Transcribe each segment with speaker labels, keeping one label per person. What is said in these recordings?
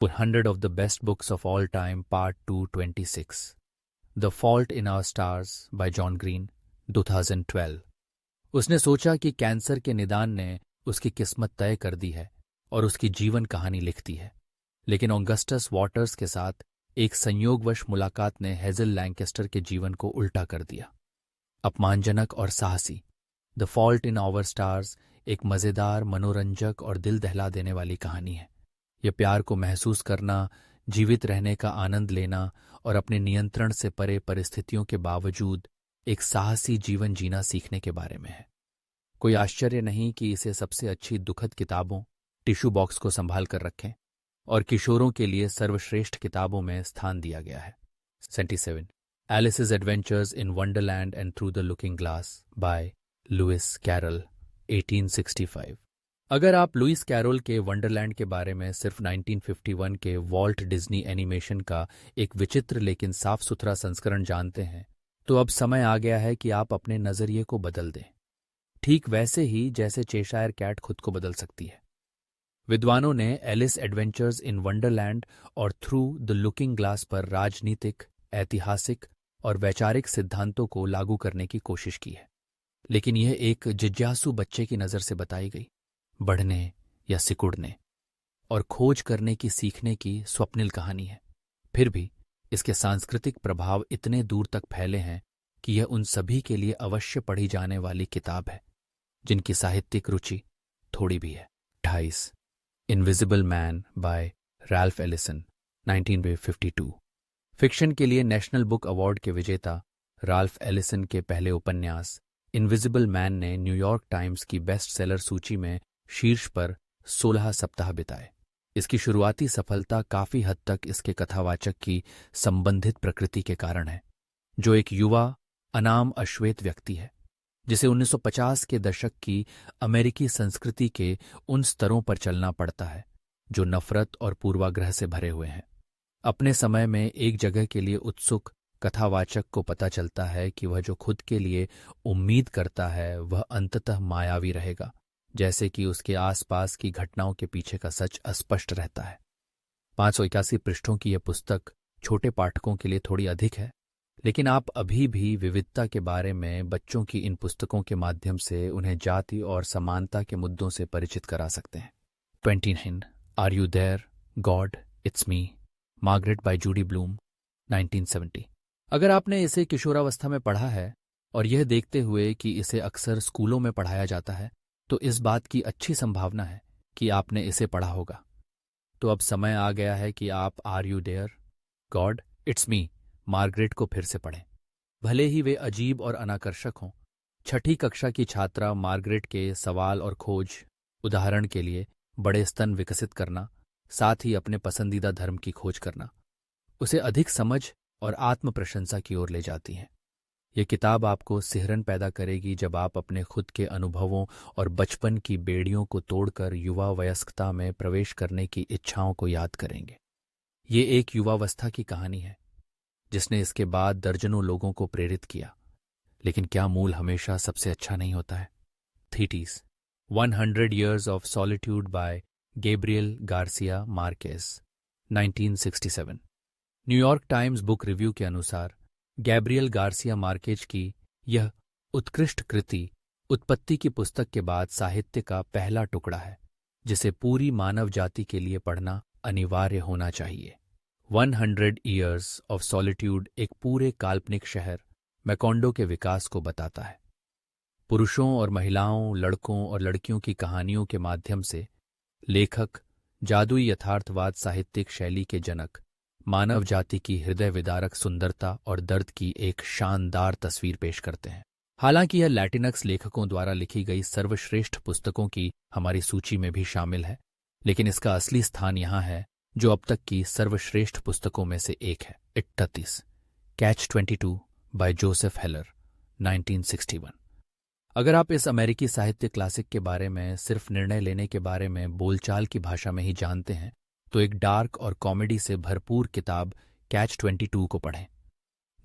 Speaker 1: 100 of the best books of all time, Part 226. The Fault in Our Stars by John Green, 2012. उसने सोचा कि cancer के निदान ने उसकी किस्मत तय कर दी है और उसकी जीवन कहानी लिख दी है, लेकिन ऑगस्टस वॉटर्स के साथ एक संयोगवश मुलाकात ने हेजल लैंकेस्टर के जीवन को उल्टा कर दिया। अपमानजनक और साहसी the fault in our stars एक मज़ेदार, मनोरंजक और दिल दहला देने वाली कहानी है। यह प्यार को महसूस करना, जीवित रहने का आनंद लेना और अपने नियंत्रण से परे परिस्थितियों के बावजूद एक साहसी जीवन जीना सीखने के बारे में है। कोई आश्चर्य नहीं कि इसे सबसे अच्छी दुखद किताबों टिश्यू बॉक्स को संभाल कर रखें और किशोरों के लिए सर्वश्रेष्ठ किताबों में स्थान दिया गया है। 77 Alice's Adventures in Wonderland and Through the Looking Glass by Louis Carol, 1865। अगर आप लुइस कैरोल के वंडरलैंड के बारे में सिर्फ 1951 के वॉल्ट डिज्नी एनिमेशन का एक विचित्र लेकिन साफ सुथरा संस्करण जानते हैं, तो अब समय आ गया है कि आप अपने नजरिए को बदल दें, ठीक वैसे ही जैसे चेशायर कैट खुद को बदल सकती है। विद्वानों ने एलिस एडवेंचर्स इन वंडरलैंड और थ्रू द लुकिंग ग्लास पर राजनीतिक, ऐतिहासिक और वैचारिक सिद्धांतों को लागू करने की कोशिश की है, लेकिन यह एक जिज्ञासु बच्चे की नज़र से बताई गई, बढ़ने या सिकुड़ने और खोज करने की सीखने की स्वप्निल कहानी है। फिर भी इसके सांस्कृतिक प्रभाव इतने दूर तक फैले हैं कि यह उन सभी के लिए अवश्य पढ़ी जाने वाली किताब है जिनकी साहित्यिक रुचि थोड़ी भी है। 28 invisible man by Ralph Ellison, 1952। फिक्शन के लिए नेशनल बुक अवार्ड के विजेता राल्फ एलिसन के पहले उपन्यास इनविजिबल मैन ने न्यूयॉर्क टाइम्स की बेस्ट सेलर सूची में शीर्ष पर 16 सप्ताह बिताए। इसकी शुरुआती सफलता काफी हद तक इसके कथावाचक की संबंधित प्रकृति के कारण है, जो एक युवा अनाम अश्वेत व्यक्ति है जिसे 1950 के दशक की अमेरिकी संस्कृति के उन स्तरों पर चलना पड़ता है जो नफरत और पूर्वाग्रह से भरे हुए हैं। अपने समय में एक जगह के लिए उत्सुक कथावाचक को पता चलता है कि वह जो खुद के लिए उम्मीद करता है वह अंततः मायावी रहेगा, जैसे कि उसके आसपास की घटनाओं के पीछे का सच अस्पष्ट रहता है। 581 पृष्ठों की यह पुस्तक छोटे पाठकों के लिए थोड़ी अधिक है, लेकिन आप अभी भी विविधता के बारे में बच्चों की इन पुस्तकों के माध्यम से उन्हें जाति और समानता के मुद्दों से परिचित करा सकते हैं। 29 are you there God it's me, Margaret by Judy Blume, 1970। अगर आपने इसे किशोरावस्था में पढ़ा है और यह देखते हुए कि इसे अक्सर स्कूलों में पढ़ाया जाता है, तो इस बात की अच्छी संभावना है कि आपने इसे पढ़ा होगा। तो अब समय आ गया है कि आप are you there God it's me Margaret को फिर से पढ़ें, भले ही वे अजीब और अनाकर्षक हों। छठी कक्षा की छात्रा मार्गरेट के सवाल और खोज, उदाहरण के लिए बड़े स्तन विकसित करना, साथ ही अपने पसंदीदा धर्म की खोज करना, उसे अधिक समझ और आत्म प्रशंसा की ओर ले जाती हैं। यह किताब आपको सिहरन पैदा करेगी जब आप अपने खुद के अनुभवों और बचपन की बेड़ियों को तोड़कर युवा वयस्कता में प्रवेश करने की इच्छाओं को याद करेंगे। ये एक युवावस्था की कहानी है जिसने इसके बाद दर्जनों लोगों को प्रेरित किया, लेकिन क्या मूल हमेशा सबसे अच्छा नहीं होता है? 30 100 Years of Solitude by Gabriel Garcia Marquez, 1967। New York times book review के अनुसार गैब्रियल गार्सिया मार्केज की यह उत्कृष्ट कृति उत्पत्ति की पुस्तक के बाद साहित्य का पहला टुकड़ा है जिसे पूरी मानव जाति के लिए पढ़ना अनिवार्य होना चाहिए। 100 Years of Solitude एक पूरे काल्पनिक शहर मैकोंडो के विकास को बताता है। पुरुषों और महिलाओं, लड़कों और लड़कियों की कहानियों के माध्यम से लेखक जादुई यथार्थवाद साहित्यिक शैली के जनक मानव जाति की हृदय विदारक सुंदरता और दर्द की एक शानदार तस्वीर पेश करते हैं। हालांकि यह लैटिनक्स लेखकों द्वारा लिखी गई सर्वश्रेष्ठ पुस्तकों की हमारी सूची में भी शामिल है, लेकिन इसका असली स्थान यहाँ है जो अब तक की सर्वश्रेष्ठ पुस्तकों में से एक है। 38 Catch-22 बाय जोसेफ हेलर, 1961। अगर आप इस अमेरिकी साहित्य क्लासिक के बारे में सिर्फ निर्णय लेने के बारे में बोलचाल की भाषा में ही जानते हैं, तो एक डार्क और कॉमेडी से भरपूर किताब Catch-22 को पढ़ें।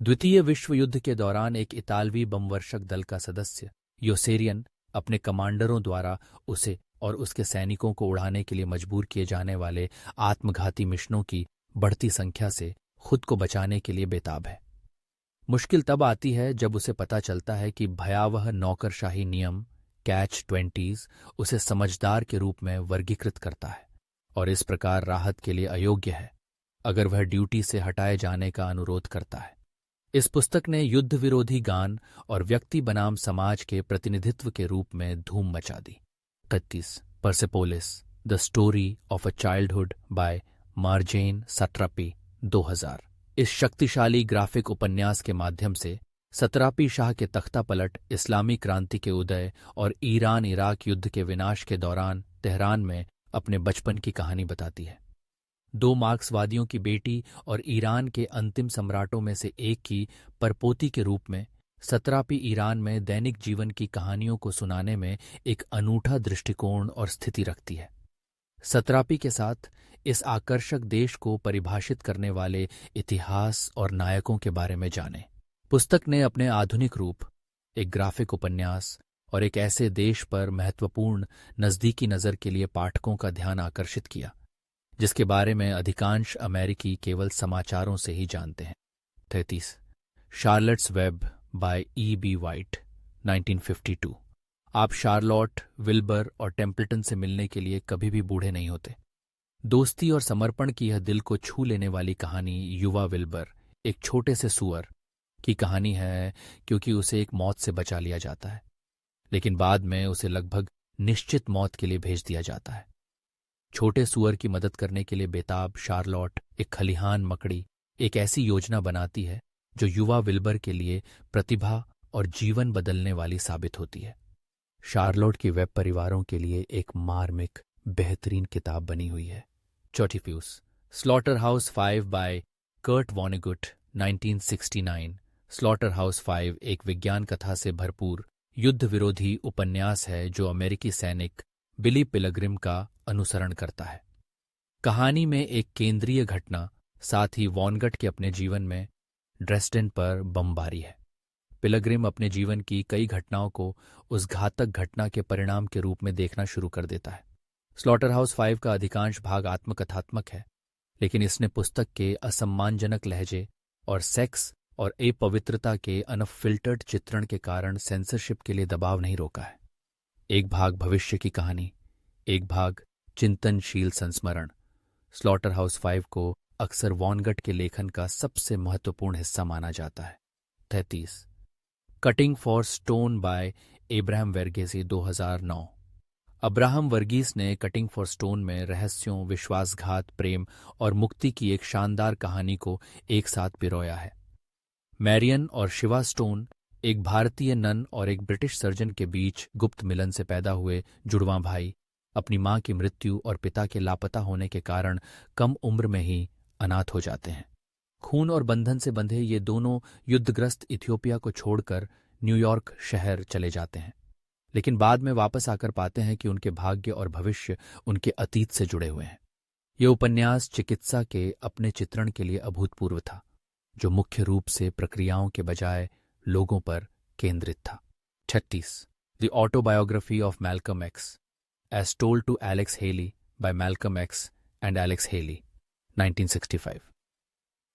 Speaker 1: द्वितीय विश्व युद्ध के दौरान एक इतालवी बमवर्षक दल का सदस्य योसेरियन अपने कमांडरों द्वारा उसे और उसके सैनिकों को उड़ाने के लिए मजबूर किए जाने वाले आत्मघाती मिशनों की बढ़ती संख्या से खुद को बचाने के लिए बेताब है। मुश्किल तब आती है जब उसे पता चलता है कि भयावह नौकरशाही नियम कैच-20 उसे समझदार के रूप में वर्गीकृत करता है और इस प्रकार राहत के लिए अयोग्य है अगर वह ड्यूटी से हटाए जाने का अनुरोध करता है। इस पुस्तक ने युद्ध विरोधी गान और व्यक्ति बनाम समाज के प्रतिनिधित्व के रूप में धूम मचा दी। 31 Persepolis the story of a childhood by Marjane Satrapi 2000। इस शक्तिशाली ग्राफिक उपन्यास के माध्यम से सतरापी शाह के तख्ता पलट, इस्लामी क्रांति के उदय और ईरान इराक युद्ध के विनाश के दौरान तेहरान में अपने बचपन की कहानी बताती है। दो मार्क्सवादियों की बेटी और ईरान के अंतिम सम्राटों में से एक की परपोती के रूप में सतरापी ईरान में दैनिक जीवन की कहानियों को सुनाने में एक अनूठा दृष्टिकोण और स्थिति रखती है। सतरापी के साथ इस आकर्षक देश को परिभाषित करने वाले इतिहास और नायकों के बारे में जानें। पुस्तक ने अपने आधुनिक रूप, एक ग्राफिक उपन्यास और एक ऐसे देश पर महत्वपूर्ण नज़दीकी नज़र के लिए पाठकों का ध्यान आकर्षित किया जिसके बारे में अधिकांश अमेरिकी केवल समाचारों से ही जानते हैं। 33 शार्लेट्स वेब बाय E.B. वाइट 1952। आप शार्लोट, विल्बर और टेम्पल्टन से मिलने के लिए कभी भी बूढ़े नहीं होते। दोस्ती और समर्पण की यह दिल को छू लेने वाली कहानी युवा विल्बर, एक छोटे से सुअर की कहानी है क्योंकि उसे एक मौत से बचा लिया जाता है लेकिन बाद में उसे लगभग निश्चित मौत के लिए भेज दिया जाता है। छोटे सुअर की मदद करने के लिए बेताब शार्लोट, एक खलिहान मकड़ी, एक ऐसी योजना बनाती है जो युवा विल्बर के लिए प्रतिभा और जीवन बदलने वाली साबित होती है। शार्लोट की वेब परिवारों के लिए एक मार्मिक बेहतरीन किताब बनी हुई है। चौटीफ्यूस slaughterhouse 5 by Kurt Vonnegut 1969। Slaughterhouse 5 एक विज्ञान कथा से भरपूर युद्ध विरोधी उपन्यास है जो अमेरिकी सैनिक बिली पिलग्रिम का अनुसरण करता है। कहानी में एक केंद्रीय घटना, साथ ही वॉनगट के अपने जीवन में ड्रेस्डेन पर बमबारी है। पिलग्रिम अपने जीवन की कई घटनाओं को उस घातक घटना के परिणाम के रूप में देखना शुरू कर देता है। स्लॉटर हाउस 5 का अधिकांश भाग आत्मकथात्मक है लेकिन इसने पुस्तक के असम्मानजनक लहजे और सेक्स और अपवित्रता के अनफिल्टर्ड चित्रण के कारण सेंसरशिप के लिए दबाव नहीं रोका है। एक भाग भविष्य की कहानी, एक भाग चिंतनशील संस्मरण। स्लॉटर हाउस 5 को अक्सर वॉनगट के लेखन का सबसे महत्वपूर्ण हिस्सा माना जाता है। 33 cutting for stone by Abraham Verghese 2009। Abraham Verghese ने कटिंग फॉर स्टोन में रहस्यों, विश्वासघात, प्रेम और मुक्ति की एक शानदार कहानी को एक साथ पिरोया है। मैरियन और शिवा स्टोन, एक भारतीय नन और एक ब्रिटिश सर्जन के बीच गुप्त मिलन से पैदा हुए जुड़वां भाई, अपनी मां की मृत्यु और पिता के लापता होने के कारण कम उम्र में ही अनाथ हो जाते हैं। खून और बंधन से बंधे ये दोनों युद्धग्रस्त इथियोपिया को छोड़कर न्यूयॉर्क शहर चले जाते हैं लेकिन बाद में वापस आकर पाते हैं कि उनके भाग्य और भविष्य उनके अतीत से जुड़े हुए हैं। यह उपन्यास चिकित्सा के अपने चित्रण के लिए अभूतपूर्व था जो मुख्य रूप से प्रक्रियाओं के बजाय लोगों पर केंद्रित था। 36 the autobiography of Malcolm X as told to Alex Haley by Malcolm X and Alex Haley 1965।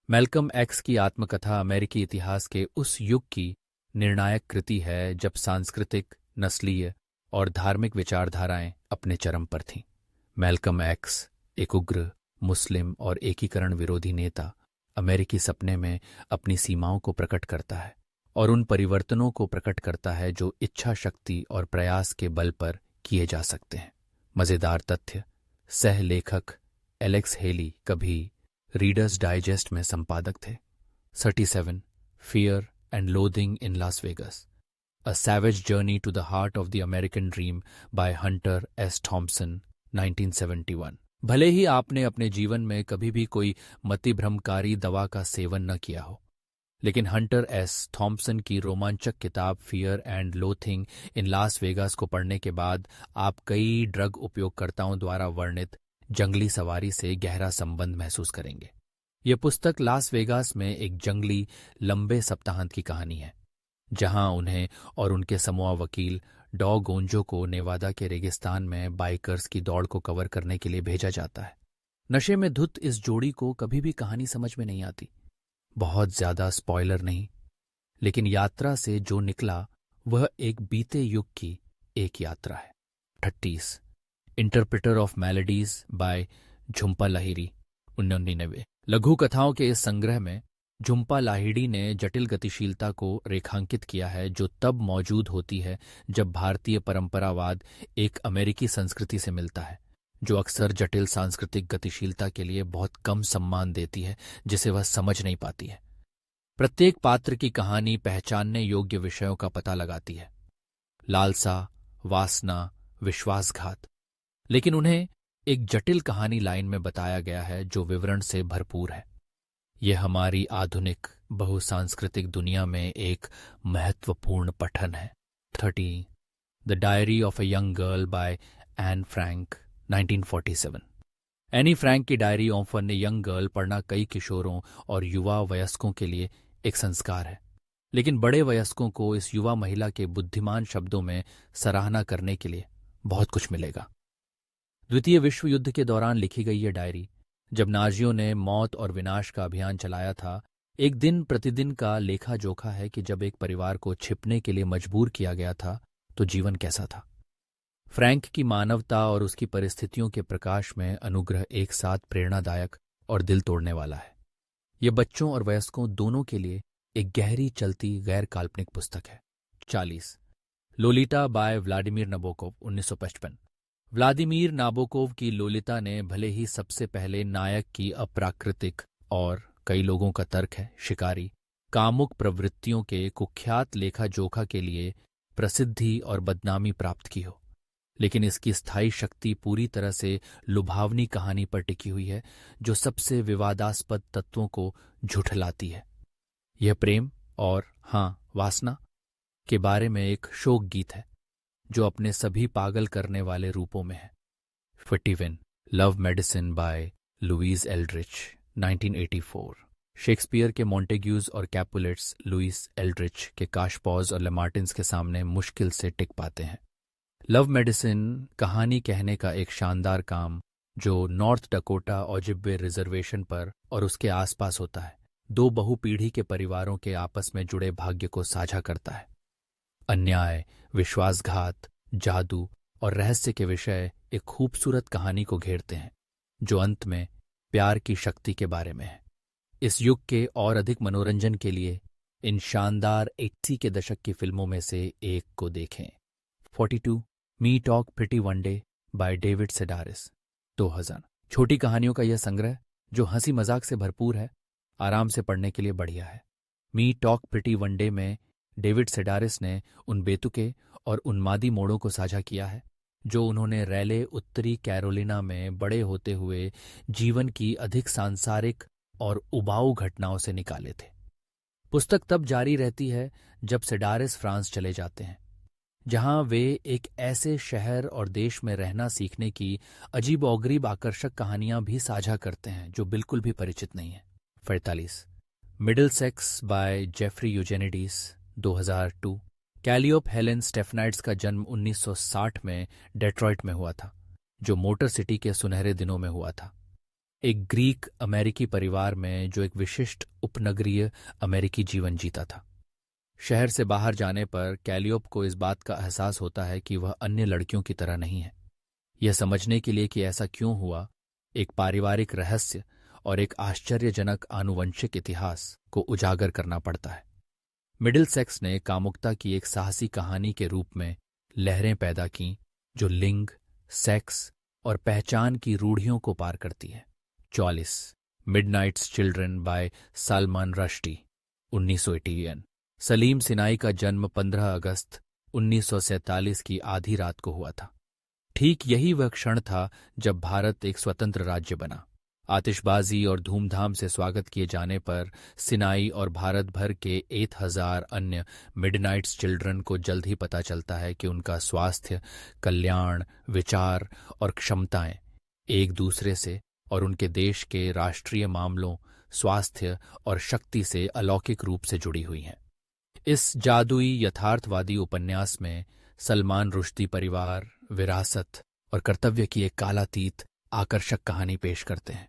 Speaker 1: Malcolm X की आत्मकथा अमेरिकी इतिहास के उस युग की निर्णायक कृति है जब सांस्कृतिक, नस्लीय और धार्मिक विचारधाराएं अपने चरम पर थीं। मैल्कम एक्स, एक उग्र मुस्लिम और एकीकरण विरोधी नेता, अमेरिकी सपने में अपनी सीमाओं को प्रकट करता है और उन परिवर्तनों को प्रकट करता है जो इच्छा शक्ति और प्रयास के बल पर किए जा सकते हैं। मजेदार तथ्य, सह लेखक एलेक्स हेली कभी रीडर्स डाइजेस्ट में संपादक थे। 37 fear and loathing in Las Vegas, a savage journey to the heart of the American dream by Hunter S Thompson 1971। भले ही आपने अपने जीवन में कभी भी कोई मतिभ्रमकारी दवा का सेवन न किया हो, लेकिन हंटर एस थॉम्सन की रोमांचक किताब fear and loathing in Las Vegas को पढ़ने के बाद आप कई ड्रग उपयोगकर्ताओं द्वारा वर्णित जंगली सवारी से गहरा संबंध महसूस करेंगे। यह पुस्तक लास वेगास में एक जंगली लंबे सप्ताहांत की कहानी है जहां उन्हें और उनके समूह वकील डॉ गोंजो को नेवादा के रेगिस्तान में बाइकर्स की दौड़ को कवर करने के लिए भेजा जाता है। नशे में धुत इस जोड़ी को कभी भी कहानी समझ में नहीं आती। बहुत ज्यादा स्पॉइलर नहीं, लेकिन यात्रा से जो निकला वह एक बीते युग की एक यात्रा है। 30 interpreter of maladies by Jhumpa Lahiri 1999। लघु कथाओं के इस संग्रह में झुम्पा लाहिड़ी ने जटिल गतिशीलता को रेखांकित किया है जो तब मौजूद होती है जब भारतीय परंपरावाद एक अमेरिकी संस्कृति से मिलता है, जो अक्सर जटिल सांस्कृतिक गतिशीलता के लिए बहुत कम सम्मान देती है जिसे वह समझ नहीं पाती है। प्रत्येक पात्र की कहानी पहचानने योग्य विषयों का पता लगाती है, लालसा, वासना, विश्वासघात, लेकिन उन्हें एक जटिल कहानी लाइन में बताया गया है जो विवरण से भरपूर है। यह हमारी आधुनिक बहुसांस्कृतिक दुनिया में एक महत्वपूर्ण पठन है। 30 the diary of a young girl by Anne Frank 1947। Annie Frank की diary of a young girl पढ़ना कई किशोरों और युवा वयस्कों के लिए एक संस्कार है, लेकिन बड़े वयस्कों को इस युवा महिला के बुद्धिमान शब्दों में सराहना करने के लिए बहुत कुछ मिलेगा। द्वितीय विश्व युद्ध के दौरान लिखी गई यह डायरी, जब नाजियों ने मौत और विनाश का अभियान चलाया था, एक दिन प्रतिदिन का लेखा जोखा है कि जब एक परिवार को छिपने के लिए मजबूर किया गया था तो जीवन कैसा था। फ्रैंक की मानवता और उसकी परिस्थितियों के प्रकाश में अनुग्रह एक साथ प्रेरणादायक और दिल तोड़ने वाला है। यह बच्चों और वयस्कों दोनों के लिए एक गहरी चलती गैर काल्पनिक पुस्तक है। 40 Lolita bye Vladimir नबोकोव 1955। Vladimir Nabokov की लोलिता ने भले ही सबसे पहले नायक की अप्राकृतिक और कई लोगों का तर्क है शिकारी कामुक प्रवृत्तियों के कुख्यात लेखा जोखा के लिए प्रसिद्धि और बदनामी प्राप्त की हो, लेकिन इसकी स्थायी शक्ति पूरी तरह से लुभावनी कहानी पर टिकी हुई है जो सबसे विवादास्पद तत्वों को झुठलाती है। यह प्रेम और वासना के बारे में एक शोक गीत है जो अपने सभी पागल करने वाले रूपों में है। 41 love medicine by Louise Erdrich 1984। Shakespeare के मॉन्टेग्यूज और कैपुलेट्स लुईस एल्ड्रिच के काशपॉज और लेमार्टिन्स के सामने मुश्किल से टिक पाते हैं। लव मेडिसिन कहानी कहने का एक शानदार काम जो नॉर्थ डकोटा ओजिब्वे रिजर्वेशन पर और उसके आसपास होता है, दो बहुपीढ़ी के परिवारों के आपस में जुड़े भाग्य को साझा करता है। अन्याय, विश्वासघात, जादू और रहस्य के विषय एक खूबसूरत कहानी को घेरते हैं जो अंत में प्यार की शक्ति के बारे में है। इस युग के और अधिक मनोरंजन के लिए इन शानदार 80 के दशक की फिल्मों में से एक को देखें। 42 me talk pretty one day by David Sedaris 2000। छोटी कहानियों का यह संग्रह जो हंसी मजाक से भरपूर है, आराम से पढ़ने के लिए बढ़िया है। मी टॉक प्रिटी वन डे में डेविड सेडारिस ने उन बेतुके और उन्मादी मोड़ों को साझा किया है जो उन्होंने रैले उत्तरी कैरोलिना में बड़े होते हुए जीवन की अधिक सांसारिक और उबाऊ घटनाओं से निकाले थे। पुस्तक तब जारी रहती है जब सेडारिस फ्रांस चले जाते हैं, जहां वे एक ऐसे शहर और देश में रहना सीखने की अजीबोगरीब आकर्षक कहानियां भी साझा करते हैं जो बिल्कुल भी परिचित नहीं है। 45 Middlesex by Jeffrey Eugenides 2002। Calliope Helen Stephanides का जन्म 1960 में डेट्रॉइट में हुआ था, जो मोटर सिटी के सुनहरे दिनों में हुआ था। एक ग्रीक अमेरिकी परिवार में जो एक विशिष्ट उपनगरीय अमेरिकी जीवन जीता था। शहर से बाहर जाने पर कैलियोप को इस बात का एहसास होता है कि वह अन्य लड़कियों की तरह नहीं है। यह समझने के लिए कि ऐसा क्यों हुआ, एक पारिवारिक रहस्य और एक आश्चर्यजनक आनुवंशिक इतिहास को उजागर करना पड़ता है। मिडिलसेक्स ने कामुकता की एक साहसी कहानी के रूप में लहरें पैदा की जो लिंग, सेक्स और पहचान की रूढ़ियों को पार करती है। 44 midnight's children by Salman Rushdie 1981। Saleem Sinai का जन्म 15 अगस्त 1947 की आधी रात को हुआ था। ठीक यही वह क्षण था जब भारत एक स्वतंत्र राज्य बना। आतिशबाजी और धूमधाम से स्वागत किए जाने पर सिनाई और भारत भर के 1000 अन्य मिडनाइट्स चिल्ड्रन को जल्द ही पता चलता है कि उनका स्वास्थ्य, कल्याण, विचार और क्षमताएं एक दूसरे से और उनके देश के राष्ट्रीय मामलों, स्वास्थ्य और शक्ति से अलौकिक रूप से जुड़ी हुई हैं। इस जादुई यथार्थवादी उपन्यास में सलमान रुश्दी परिवार, विरासत और कर्तव्य की एक कालातीत आकर्षक कहानी पेश करते हैं।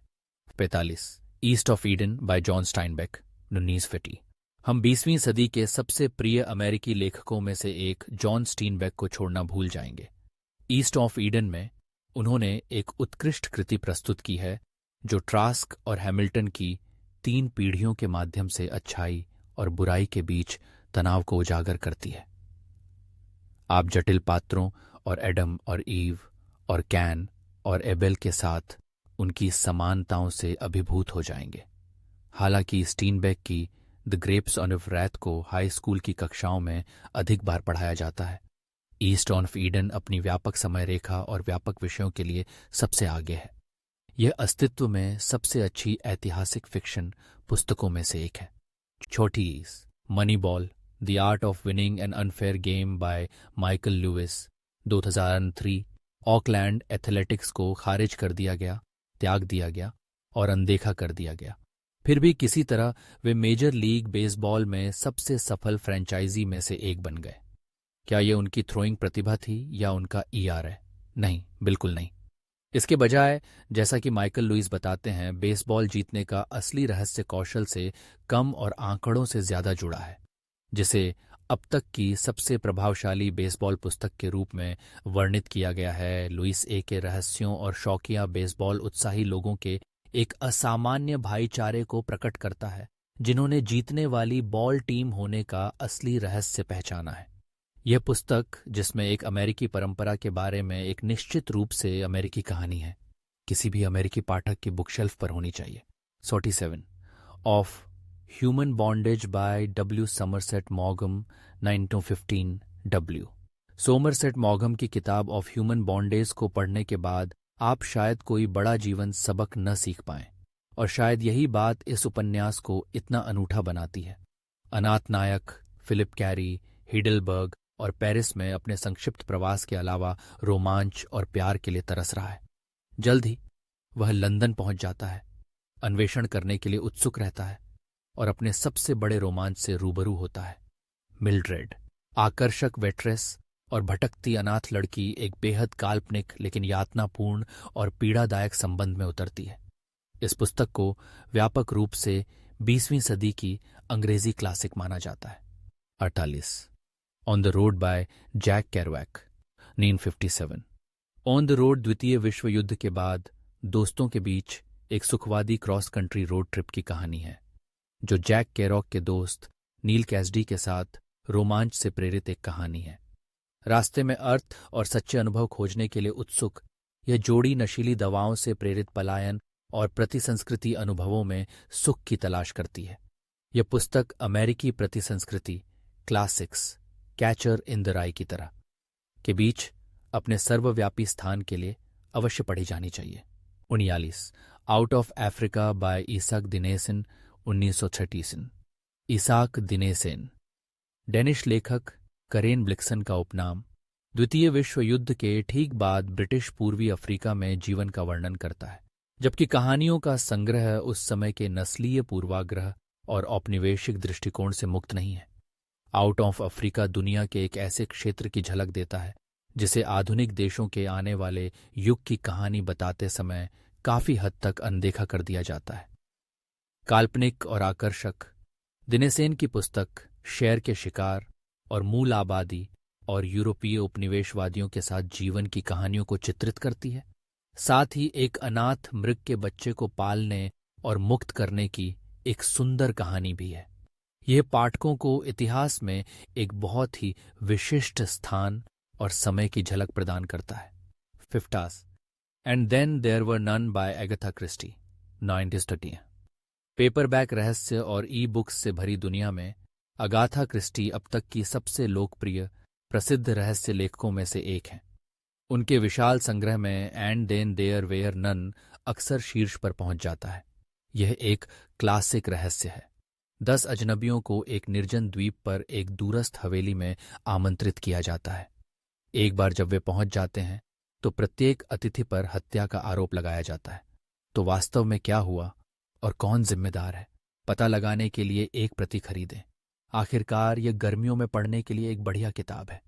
Speaker 1: 45 East of Eden by John Steinbeck, 1950। हम 20वीं सदी के सबसे प्रिय अमेरिकी लेखकों में से एक जॉन स्टाइनबेक को छोड़ना भूल जाएंगे। ईस्ट ऑफ ईडन में उन्होंने एक उत्कृष्ट कृति प्रस्तुत की है जो ट्रास्क और हैमिल्टन की 3 पीढ़ियों के माध्यम से अच्छाई और बुराई के बीच तनाव को उजागर करती है। आप जटिल पात्रों और एडम और ईव और कैन और एबेल के साथ उनकी समानताओं से अभिभूत हो जाएंगे। हालांकि स्टाइनबेक की द ग्रेप्स ऑफ रैथ को हाई स्कूल की कक्षाओं में अधिक बार पढ़ाया जाता है, ईस्ट ऑफ ईडन अपनी व्यापक समय रेखा और व्यापक विषयों के लिए सबसे आगे है। यह अस्तित्व में सबसे अच्छी ऐतिहासिक फिक्शन पुस्तकों में से एक है। छोटी ईस, Moneyball, the art of winning an unfair game by Michael Lewis, 2003। Oakland Athletics को खारिज कर दिया गया, त्याग दिया गया और अनदेखा कर दिया गया। फिर भी किसी तरह वे मेजर लीग बेसबॉल में सबसे सफल फ्रेंचाइजी में से एक बन गए। क्या यह उनकी थ्रोइंग प्रतिभा थी या उनका ERA? नहीं, बिल्कुल नहीं। इसके बजाय, जैसा कि माइकल लुइस बताते हैं, बेसबॉल जीतने का असली रहस्य कौशल से कम और आंकड़ों से ज्यादा जुड़ा है, जिसे अब तक की सबसे प्रभावशाली बेसबॉल पुस्तक के रूप में वर्णित किया गया है। लुइस के रहस्यों और शौकिया बेसबॉल उत्साही लोगों के एक असामान्य भाईचारे को प्रकट करता है, जिन्होंने जीतने वाली बॉल टीम होने का असली रहस्य पहचाना है। यह पुस्तक, जिसमें एक अमेरिकी परंपरा के बारे में एक निश्चित रूप से अमेरिकी कहानी है, किसी भी अमेरिकी पाठक की बुकशेल्फ पर होनी चाहिए। 47 of human bondage by W. Somerset मॉगम, 1915 W. सोमरसेट मॉगम की किताब ऑफ ह्यूमन बॉन्डेज को पढ़ने के बाद आप शायद कोई बड़ा जीवन सबक न सीख पाएं, और शायद यही बात इस उपन्यास को इतना अनूठा बनाती है। अनाथ नायक फिलिप कैरी हिडलबर्ग और पेरिस में अपने संक्षिप्त प्रवास के अलावा रोमांच और प्यार के लिए तरस रहा है। जल्द ही वह लंदन पहुंच जाता है, अन्वेषण करने के लिए उत्सुक रहता है और अपने सबसे बड़े रोमांच से रूबरू होता है। मिल्ड्रेड, आकर्षक वेट्रेस और भटकती अनाथ लड़की, एक बेहद काल्पनिक लेकिन यातनापूर्ण और पीड़ादायक संबंध में उतरती है। इस पुस्तक को व्यापक रूप से 20वीं सदी की अंग्रेजी क्लासिक माना जाता है। 48 on the road by Jack Kerouac, 1957। On the road द्वितीय विश्व युद्ध के बाद दोस्तों के बीच एक सुखवादी क्रॉस कंट्री रोड ट्रिप की कहानी है, जो जैक केरॉक के दोस्त नील कैसडी के साथ रोमांच से प्रेरित एक कहानी है। रास्ते में अर्थ और सच्चे अनुभव खोजने के लिए उत्सुक यह जोड़ी नशीली दवाओं से प्रेरित पलायन और प्रतिसंस्कृति अनुभवों में सुख की तलाश करती है। यह पुस्तक अमेरिकी प्रतिसंस्कृति क्लासिक्स कैचर इन द राई की तरह के बीच अपने सर्वव्यापी स्थान के लिए अवश्य पढ़ी जानी चाहिए। 49 out of Africa by Isak Dinesen, 1936। Isak Dinesen Danish लेखक करेन ब्लिक्सन का उपनाम, द्वितीय विश्व युद्ध के ठीक बाद ब्रिटिश पूर्वी अफ्रीका में जीवन का वर्णन करता है, जबकि कहानियों का संग्रह उस समय के नस्लीय पूर्वाग्रह और औपनिवेशिक दृष्टिकोण से मुक्त नहीं है। आउट ऑफ अफ्रीका दुनिया के एक ऐसे क्षेत्र की झलक देता है जिसे आधुनिक देशों के आने वाले युग की कहानी बताते समय काफी हद तक अनदेखा कर दिया जाता है। काल्पनिक और आकर्षक, दिनेसेन की पुस्तक शेर के शिकार और मूल आबादी और यूरोपीय उपनिवेशवादियों के साथ जीवन की कहानियों को चित्रित करती है, साथ ही एक अनाथ मृग के बच्चे को पालने और मुक्त करने की एक सुंदर कहानी भी है। यह पाठकों को इतिहास में एक बहुत ही विशिष्ट स्थान और समय की झलक प्रदान करता है। 50 and then there were none by Agatha Christie, 1930। Paperback रहस्य और ई-बुक्स से भरी दुनिया में अगाथा क्रिस्टी अब तक की सबसे लोकप्रिय प्रसिद्ध रहस्य लेखकों में से एक हैं। उनके विशाल संग्रह में and then there were none अक्सर शीर्ष पर पहुंच जाता है। यह एक क्लासिक रहस्य है। 10 अजनबियों को एक निर्जन द्वीप पर एक दूरस्थ हवेली में आमंत्रित किया जाता है। एक बार जब वे पहुंच जाते हैं तो प्रत्येक अतिथि पर हत्या का आरोप लगाया जाता है। तो वास्तव में क्या हुआ और कौन जिम्मेदार है, पता लगाने के लिए एक प्रति खरीदें। आखिरकार ये गर्मियों में पढ़ने के लिए एक बढ़िया किताब है।